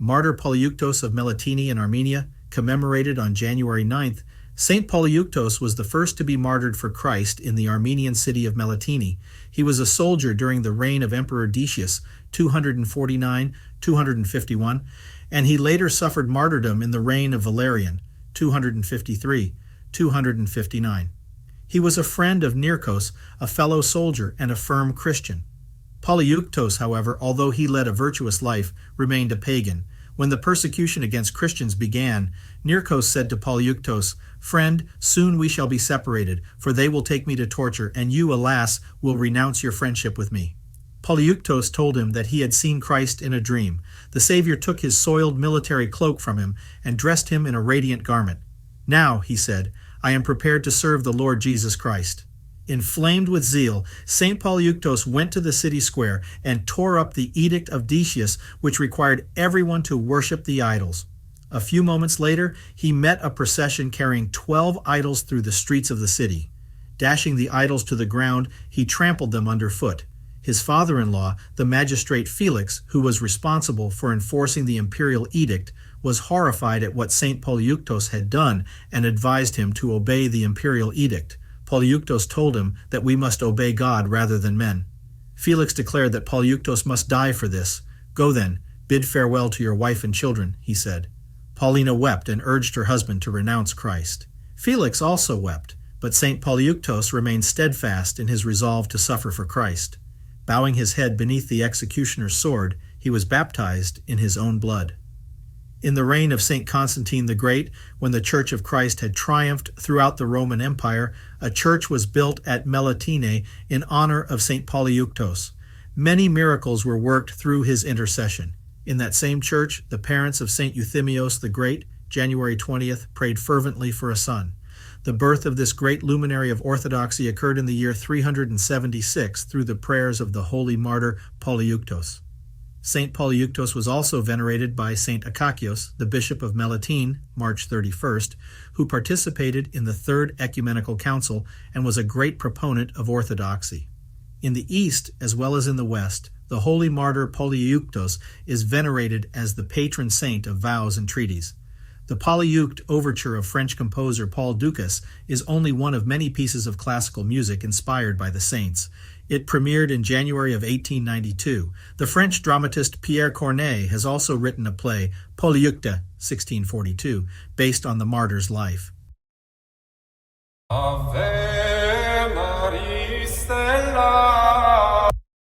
Martyr Polyeuktos of Melitene in Armenia, commemorated on January 9th, St. Polyeuktos was the first to be martyred for Christ in the Armenian city of Melitene. He was a soldier during the reign of Emperor Decius, 249-251, and he later suffered martyrdom in the reign of Valerian, 253-259. He was a friend of Neros, a fellow soldier and a firm Christian. Polyeuktos, however, although he led a virtuous life, remained a pagan. When the persecution against Christians began, Neros said to Polyeuktos, "Friend, soon we shall be separated, for they will take me to torture, and you, alas, will renounce your friendship with me." Polyeuktos told him that he had seen Christ in a dream. The Savior took his soiled military cloak from him and dressed him in a radiant garment. "Now," he said, "I am prepared to serve the Lord Jesus Christ." Inflamed with zeal, St. Polyeuktos went to the city square and tore up the Edict of Decius, which required everyone to worship the idols. A few moments later, he met a procession carrying 12 idols through the streets of the city. Dashing the idols to the ground, he trampled them underfoot. His father-in-law, the Magistrate Felix, who was responsible for enforcing the Imperial Edict, was horrified at what St. Polyeuktos had done and advised him to obey the Imperial Edict. Polyeuktos told him that we must obey God rather than men. Felix declared that Polyeuktos must die for this. "Go then, bid farewell to your wife and children," he said. Paulina wept and urged her husband to renounce Christ. Felix also wept, but St. Polyeuktos remained steadfast in his resolve to suffer for Christ. Bowing his head beneath the executioner's sword, he was baptized in his own blood. In the reign of St. Constantine the Great, when the Church of Christ had triumphed throughout the Roman Empire, a church was built at Melitene in honor of St. Polyeuktos. Many miracles were worked through his intercession. In that same church, the parents of St. Euthymius the Great, January 20th, prayed fervently for a son. The birth of this great luminary of orthodoxy occurred in the year 376 through the prayers of the Holy Martyr Polyeuktos. St. Polyeuktos was also venerated by St. Acacius, the Bishop of Melitene, March 31st, who participated in the Third Ecumenical Council and was a great proponent of orthodoxy. In the East, as well as in the West, the Holy Martyr Polyeuktos is venerated as the patron saint of vows and treaties. The Polyeuktos overture of French composer Paul Dukas is only one of many pieces of classical music inspired by the saints. It premiered in January of 1892. The French dramatist Pierre Corneille has also written a play, Polyeuktos, 1642, based on the martyr's life. Ave Maria Stella